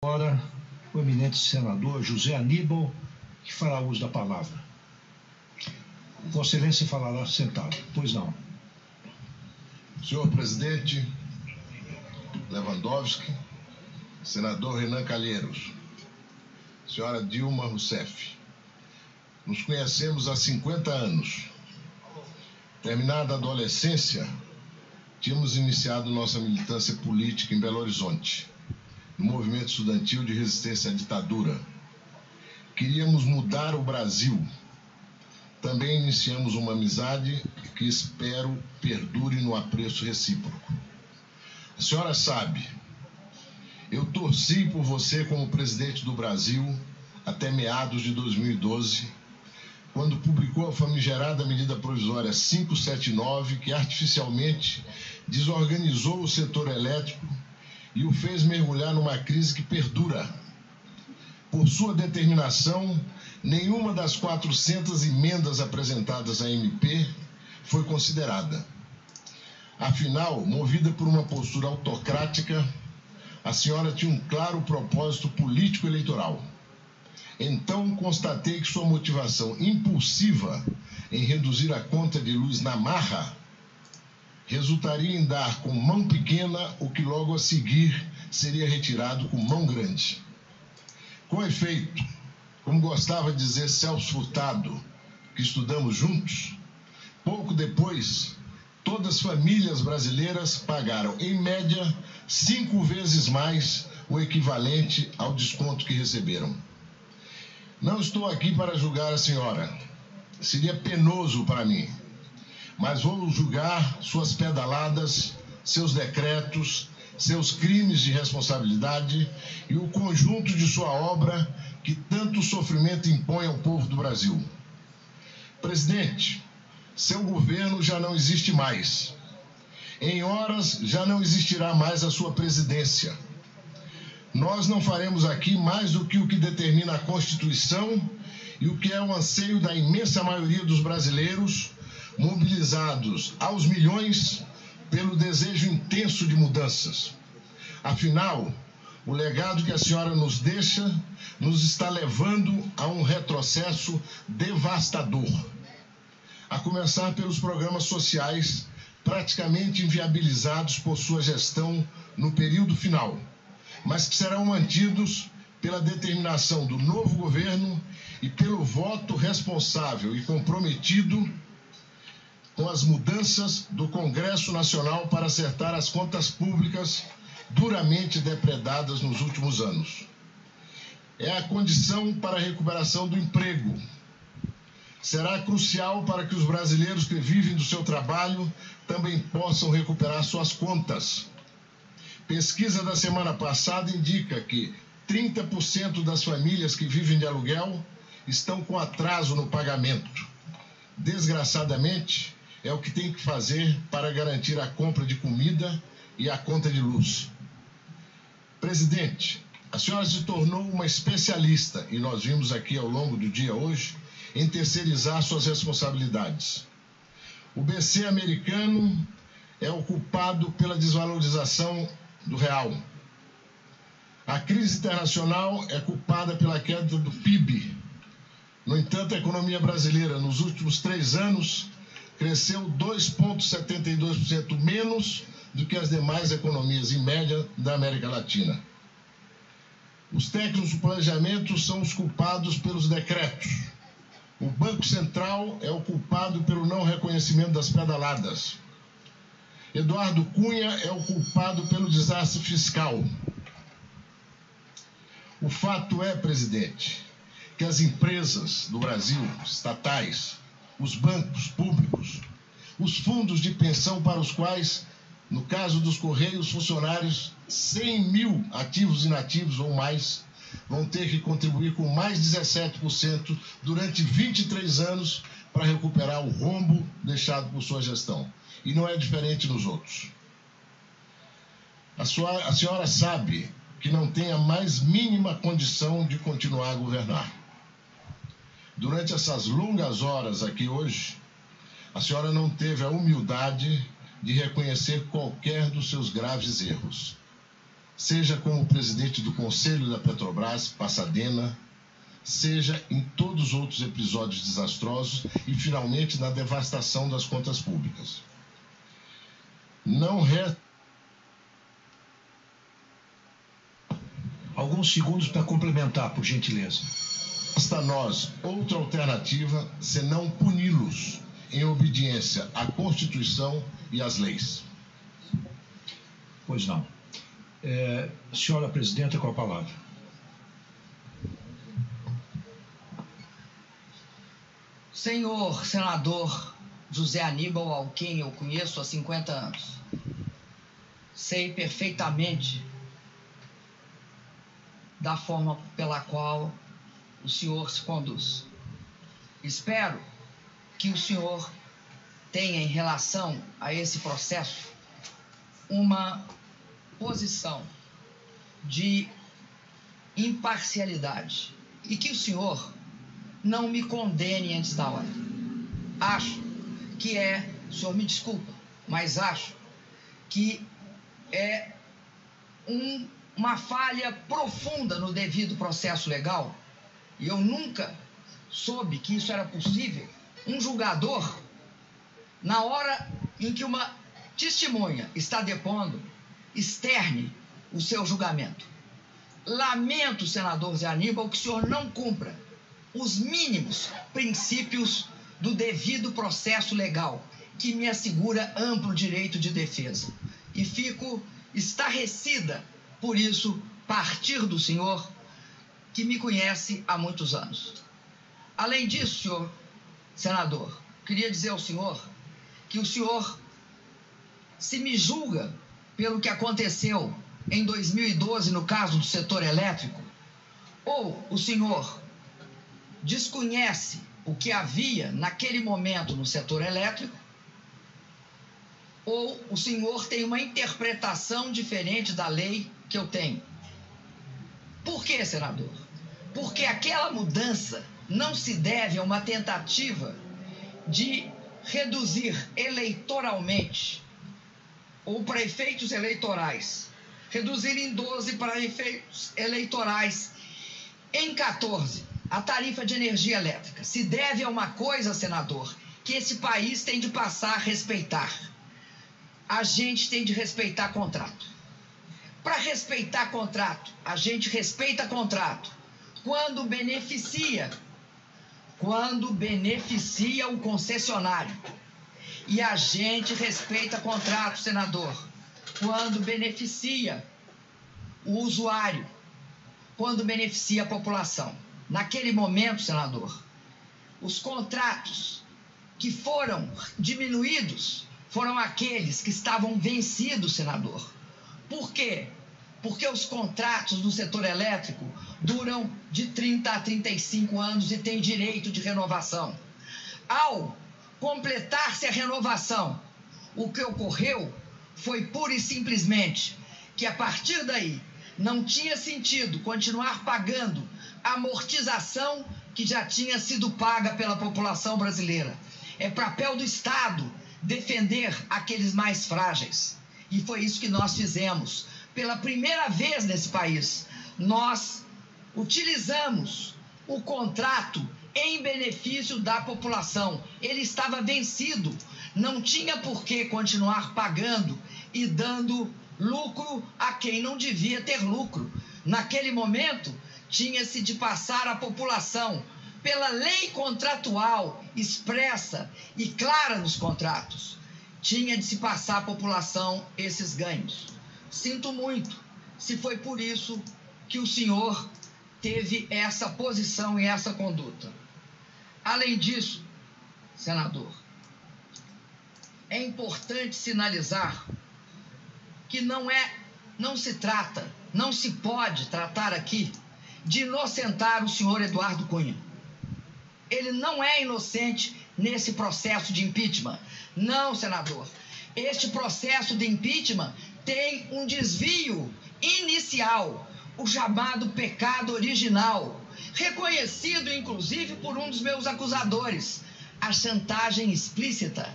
Agora, o eminente senador José Aníbal, que fará uso da palavra. Vossa Excelência falará sentado. Pois não. Senhor presidente Lewandowski, senador Renan Calheiros, senhora Dilma Rousseff, nos conhecemos há 50 anos. Terminada a adolescência, tínhamos iniciado nossa militância política em Belo Horizonte, no movimento estudantil de resistência à ditadura. Queríamos mudar o Brasil. Também iniciamos uma amizade que espero perdure no apreço recíproco. A senhora sabe, eu torci por você como presidente do Brasil até meados de 2012, quando publicou a famigerada medida provisória 579, que artificialmente desorganizou o setor elétrico e o fez mergulhar numa crise que perdura. Por sua determinação, nenhuma das 400 emendas apresentadas à MP foi considerada. Afinal, movida por uma postura autocrática, a senhora tinha um claro propósito político-eleitoral. Então, constatei que sua motivação impulsiva em reduzir a conta de luz na marra resultaria em dar com mão pequena o que logo a seguir seria retirado com mão grande. Com efeito, como gostava de dizer Celso Furtado, que estudamos juntos, pouco depois, todas as famílias brasileiras pagaram, em média, 5 vezes mais o equivalente ao desconto que receberam. Não estou aqui para julgar a senhora. Seria penoso para mim. Mas vou julgar suas pedaladas, seus decretos, seus crimes de responsabilidade e o conjunto de sua obra que tanto sofrimento impõe ao povo do Brasil. Presidente, seu governo já não existe mais. Em horas já não existirá mais a sua presidência. Nós não faremos aqui mais do que o que determina a Constituição e o que é o anseio da imensa maioria dos brasileiros, mobilizados aos milhões pelo desejo intenso de mudanças. Afinal, o legado que a senhora nos deixa nos está levando a um retrocesso devastador. A começar pelos programas sociais praticamente inviabilizados por sua gestão no período final, mas que serão mantidos pela determinação do novo governo e pelo voto responsável e comprometido com as mudanças do Congresso Nacional para acertar as contas públicas duramente depredadas nos últimos anos. É a condição para a recuperação do emprego. Será crucial para que os brasileiros que vivem do seu trabalho também possam recuperar suas contas. Pesquisa da semana passada indica que 30% das famílias que vivem de aluguel estão com atraso no pagamento. Desgraçadamente, é o que tem que fazer para garantir a compra de comida e a conta de luz. Presidente, a senhora se tornou uma especialista, e nós vimos aqui ao longo do dia hoje, em terceirizar suas responsabilidades. O BC americano é o culpado pela desvalorização do real. A crise internacional é culpada pela queda do PIB. No entanto, a economia brasileira, nos últimos 3 anos, cresceu 2,72% menos do que as demais economias, em média, da América Latina. Os técnicos do planejamento são os culpados pelos decretos. O Banco Central é o culpado pelo não reconhecimento das pedaladas. Eduardo Cunha é o culpado pelo desastre fiscal. O fato é, presidente, que as empresas do Brasil, estatais, os bancos públicos, os fundos de pensão para os quais, no caso dos Correios, funcionários, 100 mil ativos e inativos ou mais, vão ter que contribuir com mais 17% durante 23 anos para recuperar o rombo deixado por sua gestão. E não é diferente nos outros. A senhora sabe que não tem a mais mínima condição de continuar a governar. Durante essas longas horas aqui hoje, a senhora não teve a humildade de reconhecer qualquer dos seus graves erros. seja como presidente do Conselho da Petrobras, Pasadena, seja em todos os outros episódios desastrosos e, finalmente, na devastação das contas públicas. Não resta... Alguns segundos para complementar, por gentileza. Resta a nós outra alternativa senão puni-los em obediência à Constituição e às leis. Pois não. Senhora Presidenta, com a palavra. Senhor senador José Aníbal, ao quem eu conheço há 50 anos, sei perfeitamente da forma pela qual o senhor se conduz. Espero que o senhor tenha, em relação a esse processo, uma posição de imparcialidade e que o senhor não me condene antes da hora. Acho que o senhor me desculpa, mas acho que é uma falha profunda no devido processo legal, e eu nunca soube que isso era possível. Um julgador, na hora em que uma testemunha está depondo, externe o seu julgamento. Lamento, senador Zé Aníbal, que o senhor não cumpra os mínimos princípios do devido processo legal, que me assegura amplo direito de defesa. E fico estarrecida por isso partir do senhor, que me conhece há muitos anos. Além disso, senhor senador, queria dizer ao senhor que o senhor, se me julga pelo que aconteceu em 2012 no caso do setor elétrico, ou o senhor desconhece o que havia naquele momento no setor elétrico, ou o senhor tem uma interpretação diferente da lei que eu tenho. Por quê, senador? Porque aquela mudança não se deve a uma tentativa de reduzir eleitoralmente, ou para efeitos eleitorais, reduzir em 12 para efeitos eleitorais, em 14, a tarifa de energia elétrica. Se deve a uma coisa, senador, que esse país tem de passar a respeitar. A gente tem de respeitar contrato. Para respeitar contrato, a gente respeita contrato quando beneficia o concessionário. E a gente respeita contrato, senador, quando beneficia o usuário, quando beneficia a população. Naquele momento, senador, os contratos que foram diminuídos foram aqueles que estavam vencidos, senador. Por quê? Porque os contratos no setor elétrico duram de 30 a 35 anos e têm direito de renovação. Ao completar-se a renovação, o que ocorreu foi pura e simplesmente que, a partir daí, não tinha sentido continuar pagando a amortização que já tinha sido paga pela população brasileira. É papel do Estado defender aqueles mais frágeis. E foi isso que nós fizemos. Pela primeira vez nesse país, nós utilizamos o contrato em benefício da população. Ele estava vencido, não tinha por que continuar pagando e dando lucro a quem não devia ter lucro. Naquele momento, tinha-se de passar à população, pela lei contratual expressa e clara nos contratos, tinha de se passar à população esses ganhos. Sinto muito se foi por isso que o senhor teve essa posição e essa conduta. Além disso, senador, é importante sinalizar que não se pode tratar aqui de inocentar o senhor Eduardo Cunha. Ele não é inocente nesse processo de impeachment. Não, senador. Este processo de impeachment tem um desvio inicial, o chamado pecado original, reconhecido inclusive por um dos meus acusadores, a chantagem explícita.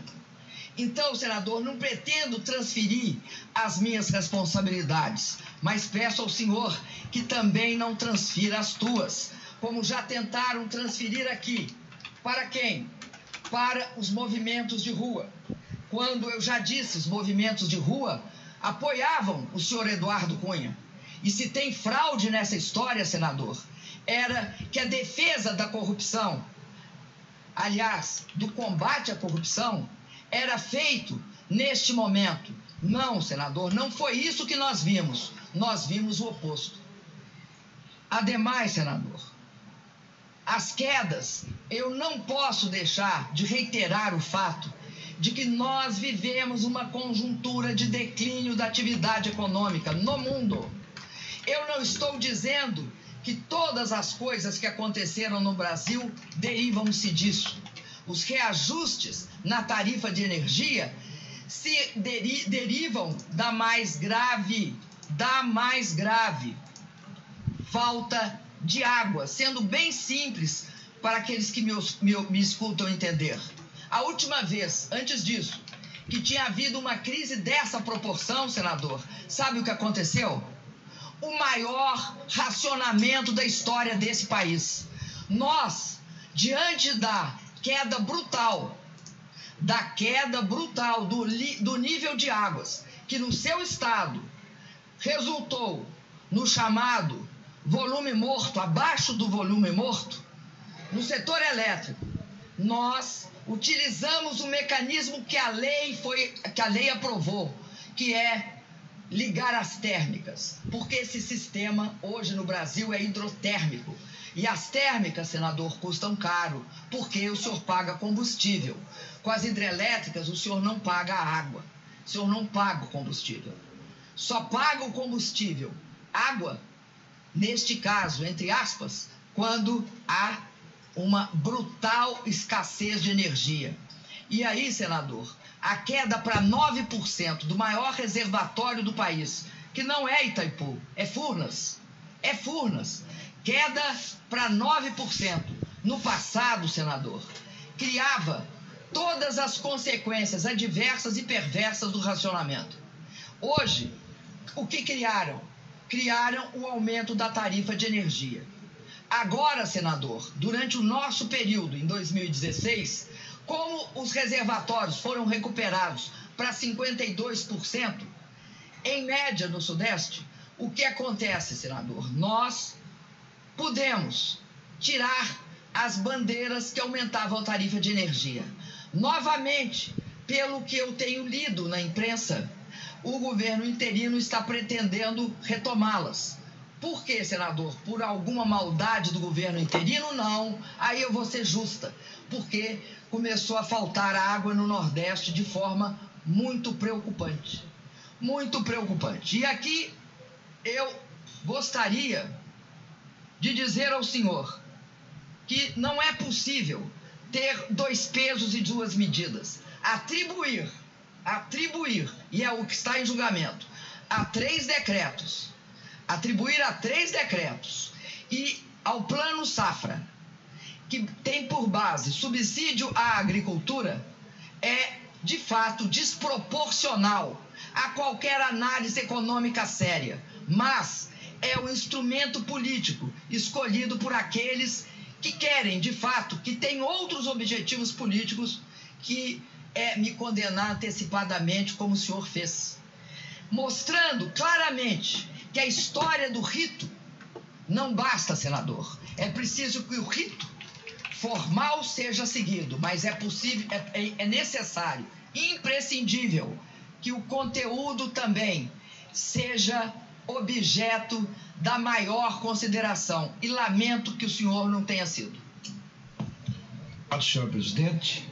Então, senador, não pretendo transferir as minhas responsabilidades, mas peço ao senhor que também não transfira as tuas, como já tentaram transferir aqui. Para quem? Para os movimentos de rua. Quando eu já disse, os movimentos de rua apoiavam o senhor Eduardo Cunha. E se tem fraude nessa história, senador, era que a defesa da corrupção, aliás, do combate à corrupção, era feito neste momento. Não, senador, não foi isso que nós vimos. Nós vimos o oposto. Ademais, senador, as quedas, eu não posso deixar de reiterar o fato de que nós vivemos uma conjuntura de declínio da atividade econômica no mundo. Eu não estou dizendo que todas as coisas que aconteceram no Brasil derivam-se disso. Os reajustes na tarifa de energia se derivam da mais grave falta de água, sendo bem simples para aqueles que me escutam entender. A última vez, antes disso, que tinha havido uma crise dessa proporção, senador, sabe o que aconteceu? O maior racionamento da história desse país. Nós, diante da queda brutal do nível de águas, que no seu estado resultou no chamado volume morto, abaixo do volume morto, no setor elétrico, nós utilizamos o mecanismo que a lei aprovou, que é ligar as térmicas, porque esse sistema hoje no Brasil é hidrotérmico. E as térmicas, senador, custam caro, porque o senhor paga combustível. Com as hidrelétricas, o senhor não paga a água, o senhor não paga o combustível. Só paga o combustível, água, neste caso, entre aspas, quando há uma brutal escassez de energia. E aí, senador, a queda para 9% do maior reservatório do país, que não é Itaipu, é Furnas, queda para 9%. No passado, senador, criava todas as consequências adversas e perversas do racionamento. Hoje, o que criaram? Criaram o aumento da tarifa de energia. Agora, senador, durante o nosso período, em 2016, como os reservatórios foram recuperados para 52%, em média no Sudeste, o que acontece, senador? Nós pudemos tirar as bandeiras que aumentavam a tarifa de energia. Novamente, pelo que eu tenho lido na imprensa, o governo interino está pretendendo retomá-las. Por quê, senador? Por alguma maldade do governo interino? Não. Aí eu vou ser justa. Porque começou a faltar água no Nordeste de forma muito preocupante. Muito preocupante. E aqui eu gostaria de dizer ao senhor que não é possível ter dois pesos e duas medidas. Atribuir, e é o que está em julgamento, atribuir a 3 decretos e ao Plano Safra, que tem por base subsídio à agricultura, é, de fato, desproporcional a qualquer análise econômica séria, mas é um instrumento político escolhido por aqueles que querem, de fato, que têm outros objetivos políticos, que é me condenar antecipadamente, como o senhor fez, mostrando claramente que a história do rito não basta, senador. É preciso que o rito formal seja seguido, mas é possível, é necessário, imprescindível, que o conteúdo também seja objeto da maior consideração. E lamento que o senhor não tenha sido. Senhor presidente,